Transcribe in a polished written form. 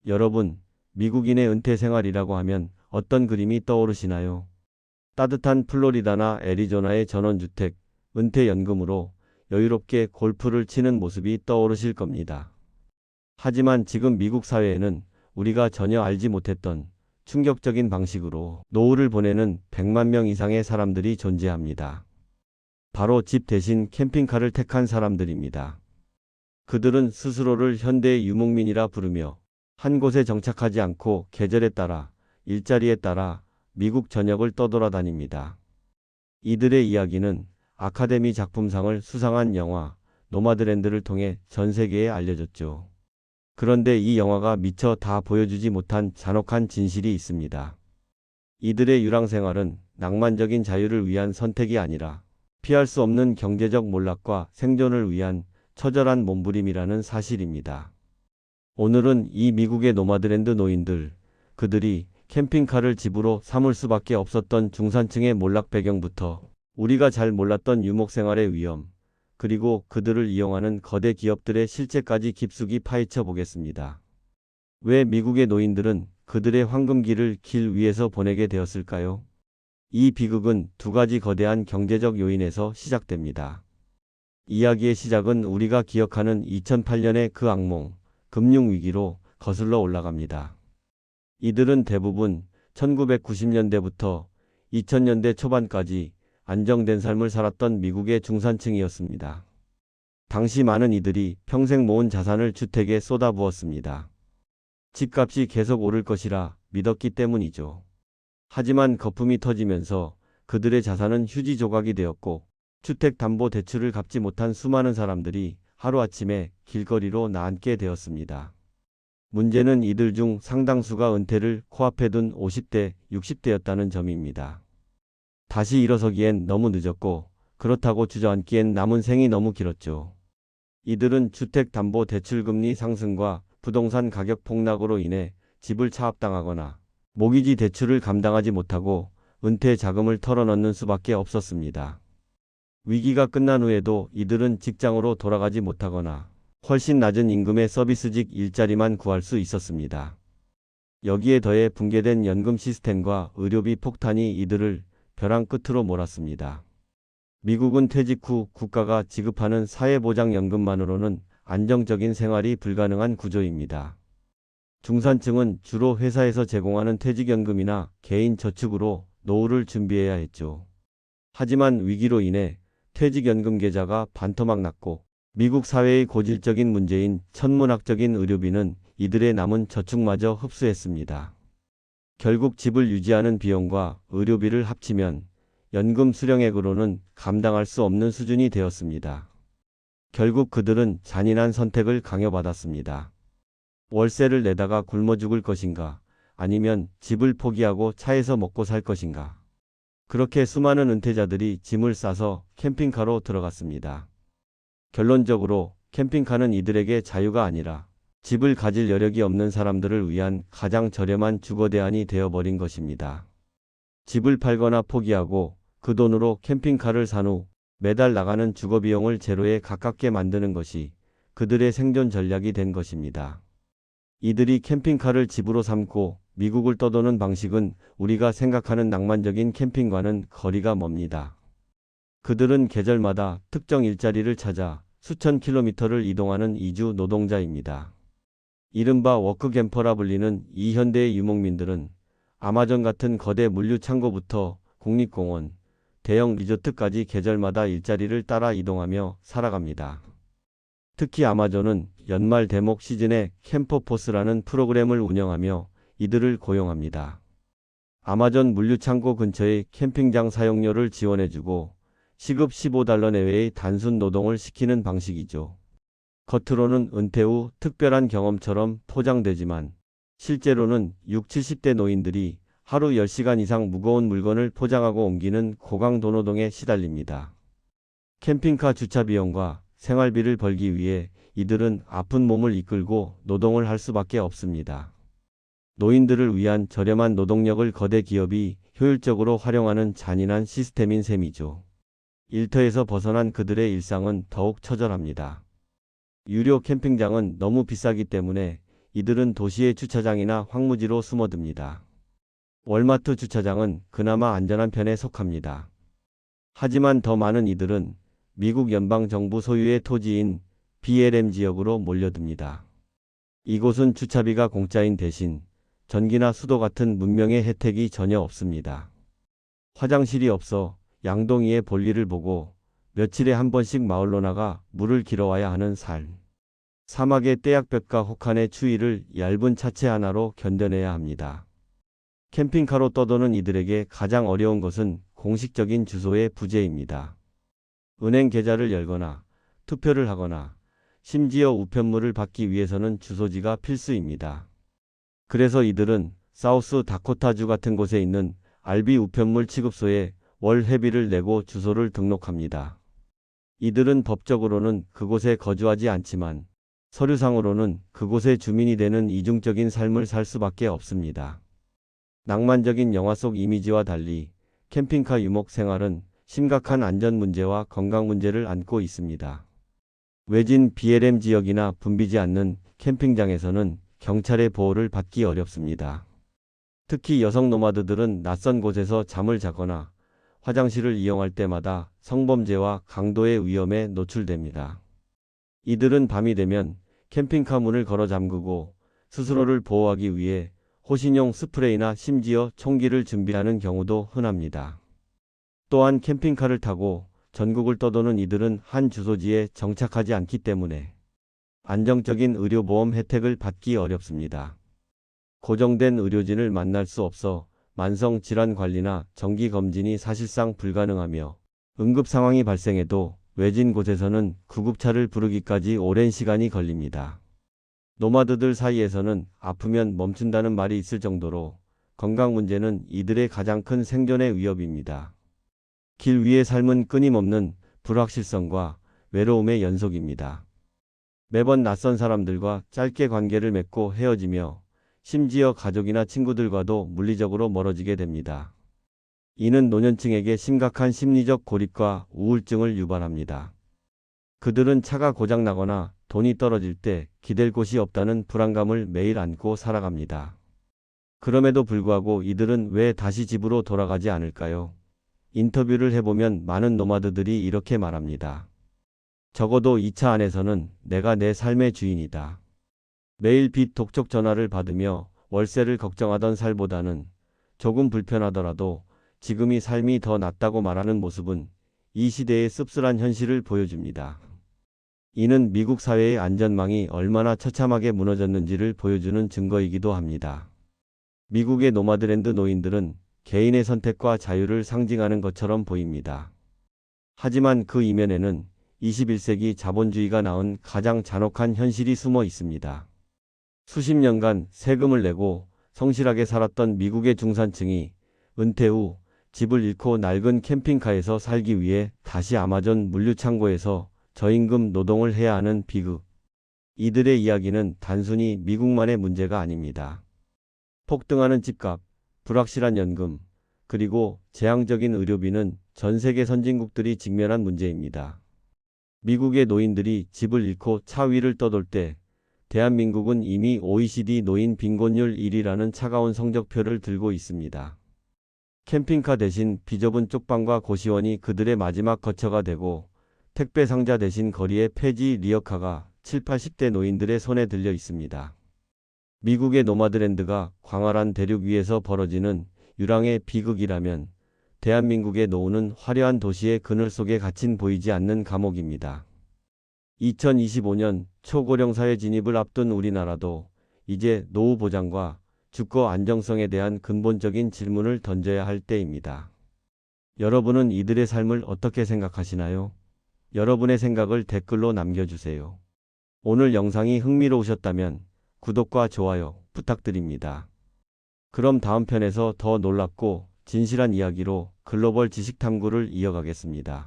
여러분, 미국인의 은퇴 생활이라고 하면 어떤 그림이 떠오르시나요? 따뜻한 플로리다나 애리조나의 전원주택, 은퇴연금으로 여유롭게 골프를 치는 모습이 떠오르실 겁니다. 하지만 지금 미국 사회에는 우리가 전혀 알지 못했던 충격적인 방식으로 노후를 보내는 100만 명 이상의 사람들이 존재합니다. 바로 집 대신 캠핑카를 택한 사람들입니다. 그들은 스스로를 현대의 유목민이라 부르며 한 곳에 정착하지 않고 계절에 따라, 일자리에 따라 미국 전역을 떠돌아다닙니다. 이들의 이야기는 아카데미 작품상을 수상한 영화 노마드랜드를 통해 전 세계에 알려졌죠. 그런데 이 영화가 미처 다 보여주지 못한 잔혹한 진실이 있습니다. 이들의 유랑생활은 낭만적인 자유를 위한 선택이 아니라 피할 수 없는 경제적 몰락과 생존을 위한 처절한 몸부림이라는 사실입니다. 오늘은 이 미국의 노마드랜드 노인들, 그들이 캠핑카를 집으로 삼을 수밖에 없었던 중산층의 몰락 배경부터 우리가 잘 몰랐던 유목생활의 위험, 그리고 그들을 이용하는 거대 기업들의 실체까지 깊숙이 파헤쳐 보겠습니다. 왜 미국의 노인들은 그들의 황금기를 길 위에서 보내게 되었을까요? 이 비극은 두 가지 거대한 경제적 요인에서 시작됩니다. 이야기의 시작은 우리가 기억하는 2008년의 그 악몽, 금융위기로 거슬러 올라갑니다. 이들은 대부분 1990년대부터 2000년대 초반까지 안정된 삶을 살았던 미국의 중산층이었습니다. 당시 많은 이들이 평생 모은 자산을 주택에 쏟아부었습니다. 집값이 계속 오를 것이라 믿었기 때문이죠. 하지만 거품이 터지면서 그들의 자산은 휴지 조각이 되었고 주택담보대출을 갚지 못한 수많은 사람들이 하루아침에 길거리로 나앉게 되었습니다. 문제는 이들 중 상당수가 은퇴를 코앞에 둔 50대, 60대였다는 점입니다. 다시 일어서기엔 너무 늦었고 그렇다고 주저앉기엔 남은 생이 너무 길었죠. 이들은 주택담보대출금리 상승과 부동산 가격 폭락으로 인해 집을 차압당하거나 모기지 대출을 감당하지 못하고 은퇴 자금을 털어넣는 수밖에 없었습니다. 위기가 끝난 후에도 이들은 직장으로 돌아가지 못하거나 훨씬 낮은 임금의 서비스직 일자리만 구할 수 있었습니다. 여기에 더해 붕괴된 연금 시스템과 의료비 폭탄이 이들을 벼랑 끝으로 몰았습니다. 미국은 퇴직 후 국가가 지급하는 사회보장연금만으로는 안정적인 생활이 불가능한 구조입니다. 중산층은 주로 회사에서 제공하는 퇴직연금이나 개인 저축으로 노후를 준비해야 했죠. 하지만 위기로 인해 퇴직연금 계좌가 반토막 났고 미국 사회의 고질적인 문제인 천문학적인 의료비는 이들의 남은 저축마저 흡수했습니다. 결국 집을 유지하는 비용과 의료비를 합치면 연금 수령액으로는 감당할 수 없는 수준이 되었습니다. 결국 그들은 잔인한 선택을 강요받았습니다. 월세를 내다가 굶어 죽을 것인가, 아니면 집을 포기하고 차에서 먹고 살 것인가. 그렇게 수많은 은퇴자들이 짐을 싸서 캠핑카로 들어갔습니다. 결론적으로 캠핑카는 이들에게 자유가 아니라 집을 가질 여력이 없는 사람들을 위한 가장 저렴한 주거 대안이 되어버린 것입니다. 집을 팔거나 포기하고 그 돈으로 캠핑카를 산 후 매달 나가는 주거 비용을 제로에 가깝게 만드는 것이 그들의 생존 전략이 된 것입니다. 이들이 캠핑카를 집으로 삼고 미국을 떠도는 방식은 우리가 생각하는 낭만적인 캠핑과는 거리가 멉니다. 그들은 계절마다 특정 일자리를 찾아 수천 킬로미터를 이동하는 이주 노동자입니다. 이른바 워크캠퍼라 불리는 이 현대의 유목민들은 아마존 같은 거대 물류 창고부터 국립공원, 대형 리조트까지 계절마다 일자리를 따라 이동하며 살아갑니다. 특히 아마존은 연말 대목 시즌에 캠퍼포스라는 프로그램을 운영하며 이들을 고용합니다. 아마존 물류창고 근처의 캠핑장 사용료를 지원해주고 시급 $15 내외의 단순 노동을 시키는 방식이죠. 겉으로는 은퇴 후 특별한 경험처럼 포장되지만 실제로는 60, 70대 노인들이 하루 10시간 이상 무거운 물건을 포장하고 옮기는 고강도 노동에 시달립니다. 캠핑카 주차 비용과 생활비를 벌기 위해 이들은 아픈 몸을 이끌고 노동을 할 수밖에 없습니다. 노인들을 위한 저렴한 노동력을 거대 기업이 효율적으로 활용하는 잔인한 시스템인 셈이죠. 일터에서 벗어난 그들의 일상은 더욱 처절합니다. 유료 캠핑장은 너무 비싸기 때문에 이들은 도시의 주차장이나 황무지로 숨어듭니다. 월마트 주차장은 그나마 안전한 편에 속합니다. 하지만 더 많은 이들은 미국 연방정부 소유의 토지인 BLM 지역으로 몰려듭니다. 이곳은 주차비가 공짜인 대신 전기나 수도 같은 문명의 혜택이 전혀 없습니다. 화장실이 없어 양동이의 볼일을 보고 며칠에 한 번씩 마을로 나가 물을 길어와야 하는 삶. 사막의 떼약볕과 혹한의 추위를 얇은 차체 하나로 견뎌내야 합니다. 캠핑카로 떠도는 이들에게 가장 어려운 것은 공식적인 주소의 부재입니다. 은행 계좌를 열거나 투표를 하거나 심지어 우편물을 받기 위해서는 주소지가 필수입니다. 그래서 이들은 사우스 다코타주 같은 곳에 있는 알비 우편물 취급소에 월 회비를 내고 주소를 등록합니다. 이들은 법적으로는 그곳에 거주하지 않지만 서류상으로는 그곳의 주민이 되는 이중적인 삶을 살 수밖에 없습니다. 낭만적인 영화 속 이미지와 달리 캠핑카 유목 생활은 심각한 안전 문제와 건강 문제를 안고 있습니다. 외진 BLM 지역이나 붐비지 않는 캠핑장에서는 경찰의 보호를 받기 어렵습니다. 특히 여성 노마드들은 낯선 곳에서 잠을 자거나 화장실을 이용할 때마다 성범죄와 강도의 위험에 노출됩니다. 이들은 밤이 되면 캠핑카 문을 걸어 잠그고 스스로를 보호하기 위해 호신용 스프레이나 심지어 총기를 준비하는 경우도 흔합니다. 또한 캠핑카를 타고 전국을 떠도는 이들은 한 주소지에 정착하지 않기 때문에 안정적인 의료보험 혜택을 받기 어렵습니다. 고정된 의료진을 만날 수 없어 만성질환 관리나 정기검진이 사실상 불가능하며 응급 상황이 발생해도 외진 곳에서는 구급차를 부르기까지 오랜 시간이 걸립니다. 노마드들 사이에서는 아프면 멈춘다는 말이 있을 정도로 건강 문제는 이들의 가장 큰 생존의 위협입니다. 길 위의 삶은 끊임없는 불확실성과 외로움의 연속입니다. 매번 낯선 사람들과 짧게 관계를 맺고 헤어지며 심지어 가족이나 친구들과도 물리적으로 멀어지게 됩니다. 이는 노년층에게 심각한 심리적 고립과 우울증을 유발합니다. 그들은 차가 고장나거나 돈이 떨어질 때 기댈 곳이 없다는 불안감을 매일 안고 살아갑니다. 그럼에도 불구하고 이들은 왜 다시 집으로 돌아가지 않을까요? 인터뷰를 해보면 많은 노마드들이 이렇게 말합니다. 적어도 이 차 안에서는 내가 내 삶의 주인이다. 매일 빚 독촉 전화를 받으며 월세를 걱정하던 살보다는 조금 불편하더라도 지금이 삶이 더 낫다고 말하는 모습은 이 시대의 씁쓸한 현실을 보여줍니다. 이는 미국 사회의 안전망이 얼마나 처참하게 무너졌는지를 보여주는 증거이기도 합니다. 미국의 노마드랜드 노인들은 개인의 선택과 자유를 상징하는 것처럼 보입니다. 하지만 그 이면에는 21세기 자본주의가 낳은 가장 잔혹한 현실이 숨어 있습니다. 수십 년간 세금을 내고 성실하게 살았던 미국의 중산층이 은퇴 후 집을 잃고 낡은 캠핑카에서 살기 위해 다시 아마존 물류창고에서 저임금 노동을 해야 하는 비극. 이들의 이야기는 단순히 미국만의 문제가 아닙니다. 폭등하는 집값, 불확실한 연금, 그리고 재앙적인 의료비는 전 세계 선진국들이 직면한 문제입니다. 미국의 노인들이 집을 잃고 차 위를 떠돌 때 대한민국은 이미 OECD 노인 빈곤율 1위라는 차가운 성적표를 들고 있습니다. 캠핑카 대신 비좁은 쪽방과 고시원이 그들의 마지막 거처가 되고 택배 상자 대신 거리의 폐지 리어카가 7, 80대 노인들의 손에 들려 있습니다. 미국의 노마드랜드가 광활한 대륙 위에서 벌어지는 유랑의 비극이라면 대한민국의 노후는 화려한 도시의 그늘 속에 갇힌 보이지 않는 감옥입니다. 2025년 초고령 사회 진입을 앞둔 우리나라도 이제 노후 보장과 주거 안정성에 대한 근본적인 질문을 던져야 할 때입니다. 여러분은 이들의 삶을 어떻게 생각하시나요? 여러분의 생각을 댓글로 남겨주세요. 오늘 영상이 흥미로우셨다면 구독과 좋아요 부탁드립니다. 그럼 다음 편에서 더 놀랍고 진실한 이야기로 글로벌 지식 탐구를 이어가겠습니다.